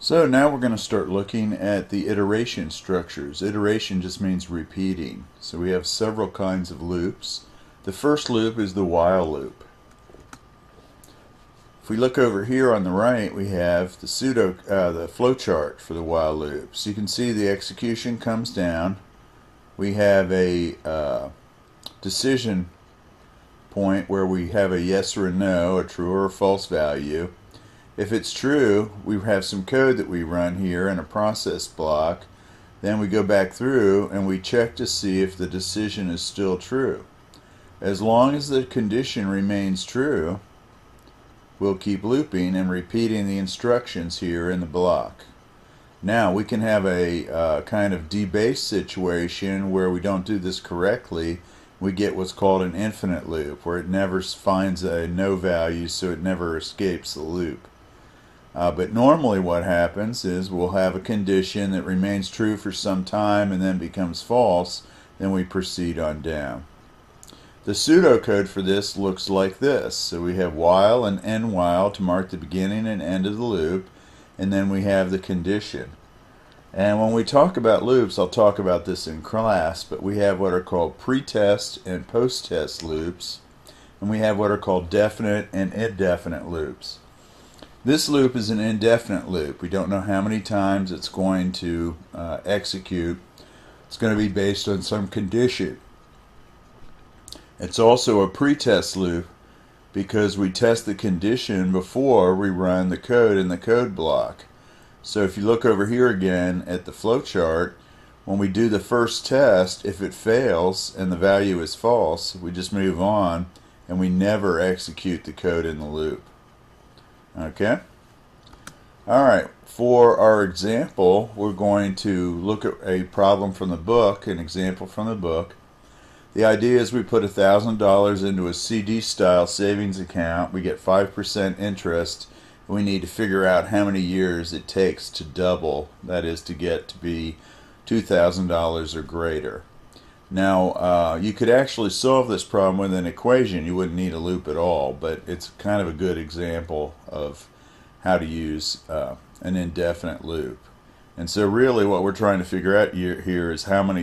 So now we're going to start looking at the iteration structures. Iteration just means repeating. So we have several kinds of loops. The first loop is the while loop. If we look over here on the right, we have the flowchart for the while loop. So you can see the execution comes down. We have a decision point where we have a yes or a no, a true or a false value. If it's true, we have some code that we run here in a process block. Then we go back through and we check to see if the decision is still true. As long as the condition remains true, we'll keep looping and repeating the instructions here in the block. Now we can have a kind of debase situation where we don't do this correctly. We get what's called an infinite loop, where it never finds a no value, so it never escapes the loop. But normally what happens is we'll have a condition that remains true for some time and then becomes false, then we proceed on down. The pseudocode for this looks like this. So we have while and end while to mark the beginning and end of the loop, and then we have the condition. And when we talk about loops, I'll talk about this in class, but we have what are called pretest and post-test loops, and we have what are called definite and indefinite loops. This loop is an indefinite loop. We don't know how many times it's going to execute. It's going to be based on some condition. It's also a pretest loop because we test the condition before we run the code in the code block. So if you look over here again at the flowchart, when we do the first test, if it fails and the value is false, we just move on and we never execute the code in the loop. Okay? Alright, for our example, we're going to look at a problem from the book, an example from the book. The idea is we put $1,000 into a CD-style savings account. We get 5% interest. We need to figure out how many years it takes to double, that is, to get to be $2,000 or greater. Now, you could actually solve this problem with an equation. You wouldn't need a loop at all, but it's kind of a good example of how to use an indefinite loop. And so really what we're trying to figure out here is how many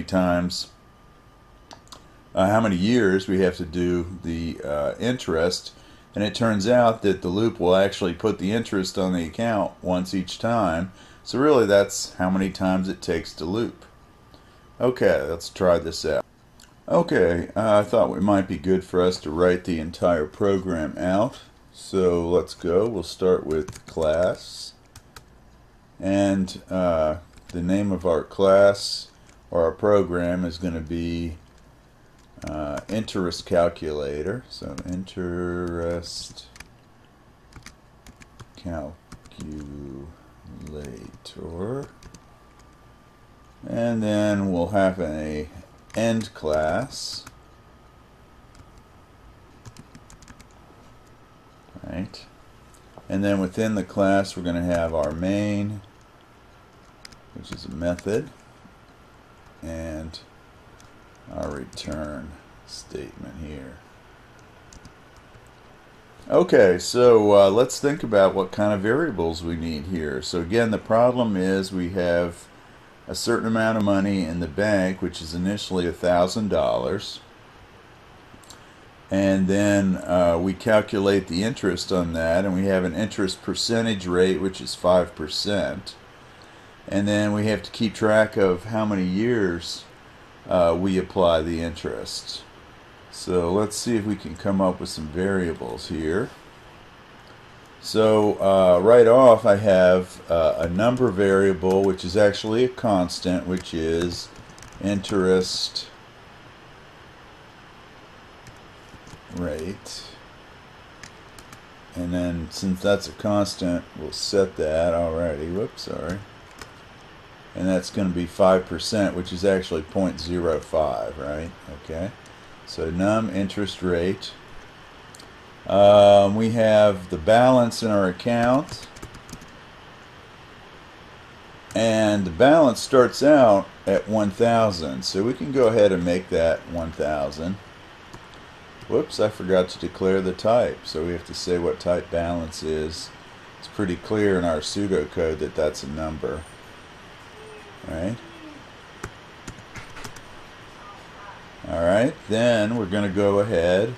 years we have to do the interest. And it turns out that the loop will actually put the interest on the account once each time. So really that's how many times it takes to loop. Okay, let's try this out. Okay, I thought it might be good for us to write the entire program out. So let's go. We'll start with class. And the name of our class or our program is going to be interest calculator. So interest calculator. And then we'll have an end class. Right. And then within the class we're going to have our main, which is a method, and our return statement here. Okay, so let's think about what kind of variables we need here. So again, the problem is we have a certain amount of money in the bank, which is initially $1,000, and then we calculate the interest on that, and we have an interest percentage rate, which is 5%, and then we have to keep track of how many years we apply the interest. So let's see if we can come up with some variables here. So right off I have a number variable, which is actually a constant, which is interest rate. And then since that's a constant, we'll set that already. Whoops, sorry. And that's going to be 5%, which is actually 0.05, right? Okay. So num interest rate. We have the balance in our account, and the balance starts out at 1,000, so we can go ahead and make that 1,000. Whoops, I forgot to declare the type, so we have to say what type balance is. It's pretty clear in our pseudocode that that's a number, right? Alright, then we're going to go ahead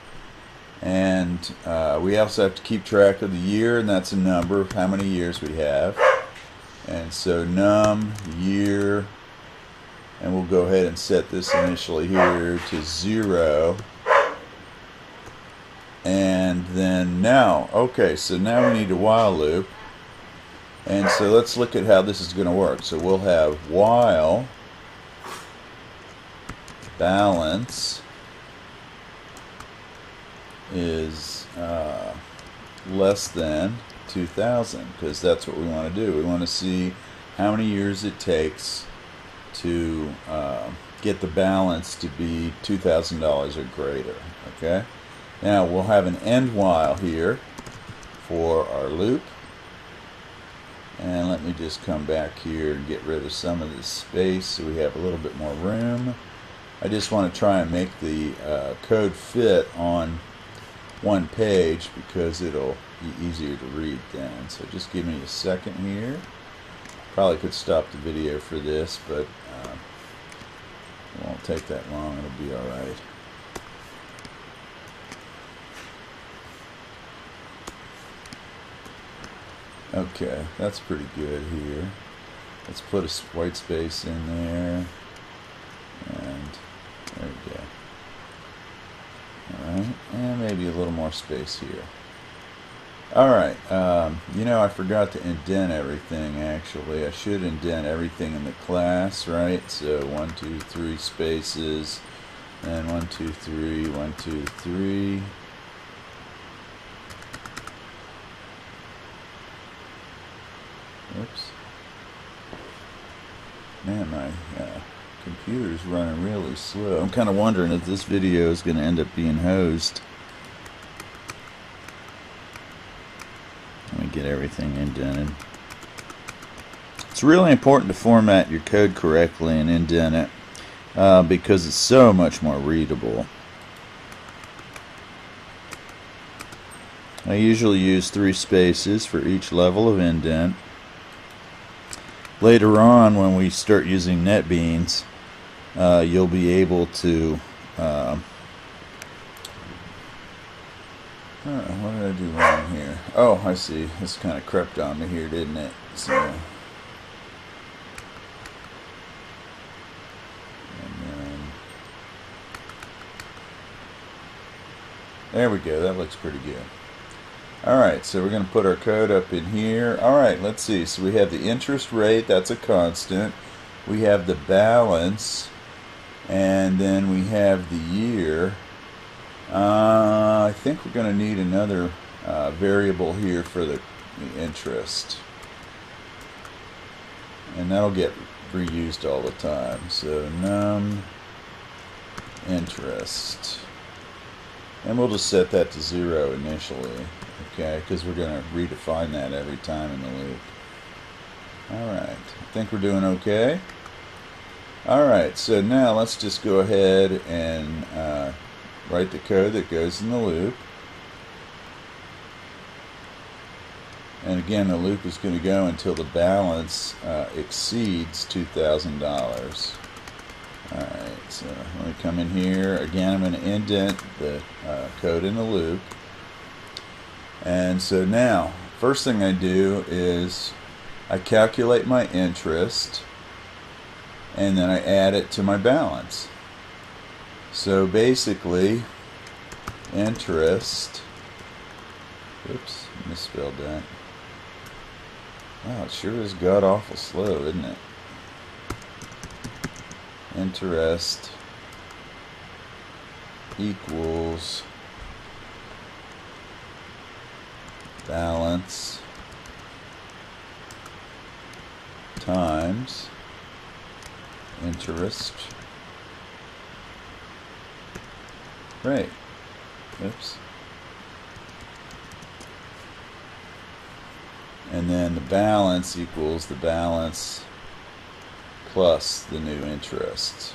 and we also have to keep track of the year, and that's a number of how many years we have. And so num year, and we'll go ahead and set this initially here to 0. And then now, okay, so now we need a while loop. And so let's look at how this is going to work. So we'll have while balance is less than 2,000, because that's what we want to do. We want to see how many years it takes to get the balance to be $2,000 or greater. Okay. Now we'll have an end while here for our loop. And let me just come back here and get rid of some of this space so we have a little bit more room. I just want to try and make the code fit on one page because it'll be easier to read then. So just give me a second here. Probably could stop the video for this, but it won't take that long. It'll be alright. Okay, that's pretty good here. Let's put a white space in there. And there we go. Alright, and maybe a little more space here. Alright, you know, I forgot to indent everything actually. I should indent everything in the class, right? So 1, 2, 3 spaces, and 1, 2, 3, 1, 2, 3. Oops. Man, my computer's running really slow. I'm kind of wondering if this video is going to end up being hosed. Let me get everything indented. It's really important to format your code correctly and indent it because it's so much more readable. I usually use 3 spaces for each level of indent. Later on, when we start using NetBeans, you'll be able to what did I do wrong here? Oh, I see. This kind of crept on me here, didn't it? So, and then, there we go. That looks pretty good. Alright, so we're going to put our code up in here. Alright, let's see. So we have the interest rate, that's a constant. We have the balance, and then we have the year. I think we're going to need another variable here for the interest. And that'll get reused all the time. So num interest. And we'll just set that to 0 initially. Okay, because we're going to redefine that every time in the loop. Alright, I think we're doing okay. Alright, so now let's just go ahead and write the code that goes in the loop. And again, the loop is going to go until the balance exceeds $2,000. Alright, so let me come in here. Again, I'm going to indent the code in the loop. And so now, first thing I do is I calculate my interest, and then I add it to my balance. So basically, interest, oops, misspelled that. Wow, it sure is god-awful slow, isn't it? Interest equals balance times interest rate. Oops. And then the balance equals the balance plus the new interest.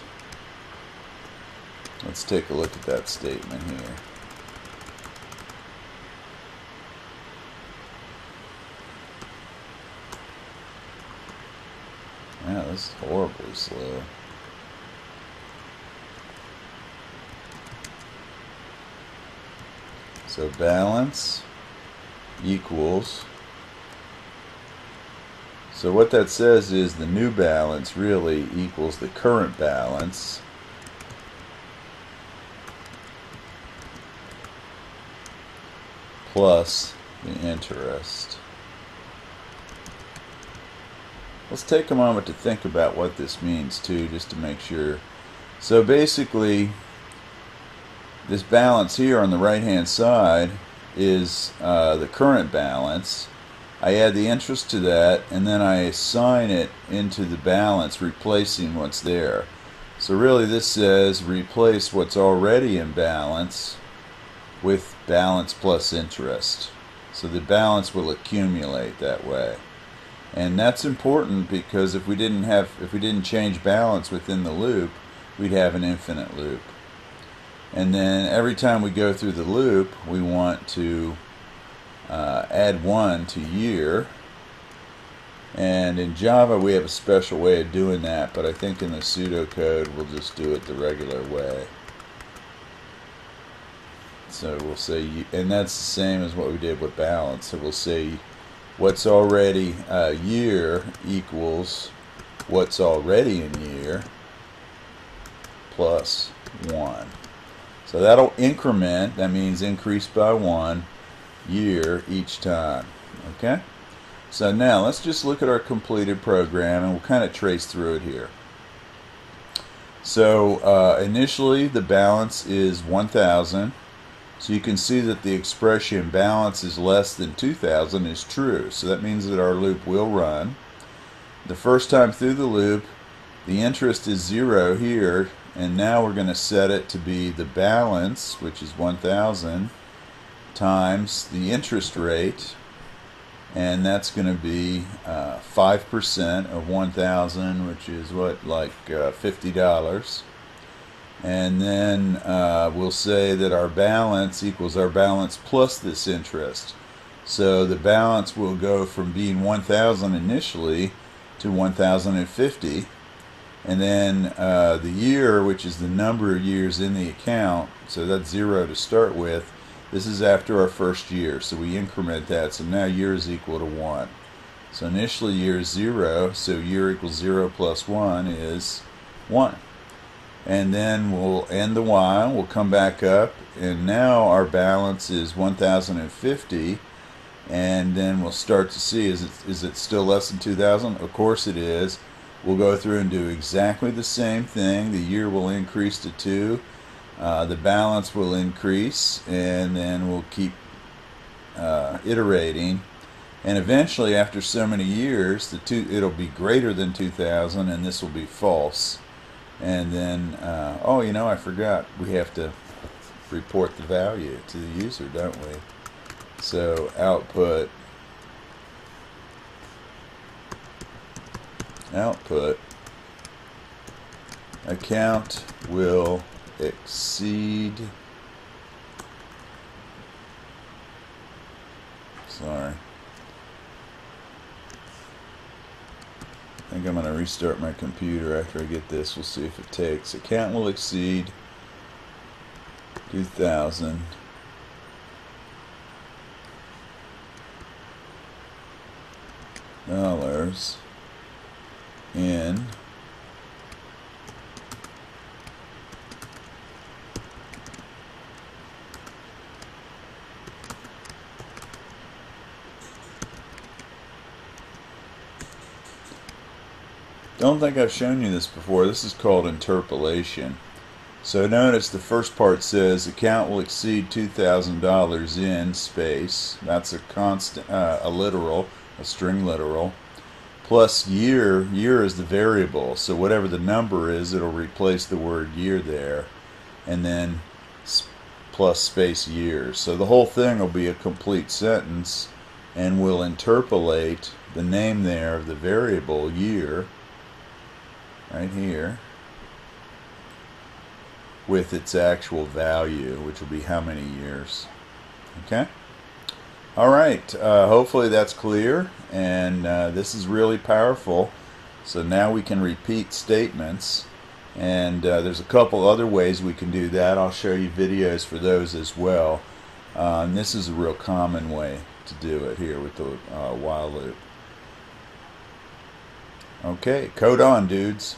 Let's take a look at that statement here. That's horribly slow. So balance equals. So what that says is the new balance really equals the current balance plus the interest. Let's take a moment to think about what this means too, just to make sure. So basically, this balance here on the right hand side is the current balance. I add the interest to that, and then I assign it into the balance, replacing what's there. So really this says replace what's already in balance with balance plus interest. So the balance will accumulate that way. And that's important because if we didn't change balance within the loop, we'd have an infinite loop. And then every time we go through the loop, we want to add 1 to year. And in Java, we have a special way of doing that, but I think in the pseudocode, we'll just do it the regular way. So we'll say, and that's the same as what we did with balance. So we'll say what's already year equals what's already in year plus 1. So that'll increment, that means increase by 1 year each time. Okay? So now let's just look at our completed program and we'll kind of trace through it here. So initially the balance is 1,000. So you can see that the expression balance is less than 2,000 is true. So that means that our loop will run. The first time through the loop, the interest is 0 here, and now we're going to set it to be the balance, which is 1,000, times the interest rate, and that's going to be 5% of 1,000, which is what, like $50. And then we'll say that our balance equals our balance plus this interest. So the balance will go from being 1,000 initially to 1,050. And then the year, which is the number of years in the account, so that's 0 to start with. This is after our first year, so we increment that. So now year is equal to 1. So initially year is 0, so year equals 0 plus 1 is 1. And then we'll end the while, we'll come back up, and now our balance is 1,050, and then we'll start to see, is it still less than 2,000? Of course it is. We'll go through and do exactly the same thing. The year will increase to 2, the balance will increase, and then we'll keep iterating, and eventually after so many years, it'll be greater than 2,000, and this will be false. And then, oh, you know, I forgot. We have to report the value to the user, don't we? So output account will exceed, sorry, I think I'm going to restart my computer after I get this. We'll see if it takes. Account will exceed 2,000 dollars in Don't think I've shown you this before. This is called interpolation. So notice the first part says account will exceed $2,000 in space. That's a constant, a literal, a string literal. Plus year. Year is the variable. So whatever the number is, it'll replace the word year there. And then plus space years. So the whole thing will be a complete sentence, and we'll interpolate the name there of the variable year right here with its actual value, which will be how many years. Okay? Alright, hopefully that's clear, and this is really powerful. So now we can repeat statements, and there's a couple other ways we can do that. I'll show you videos for those as well. And this is a real common way to do it here with the while loop. Okay, code on, dudes.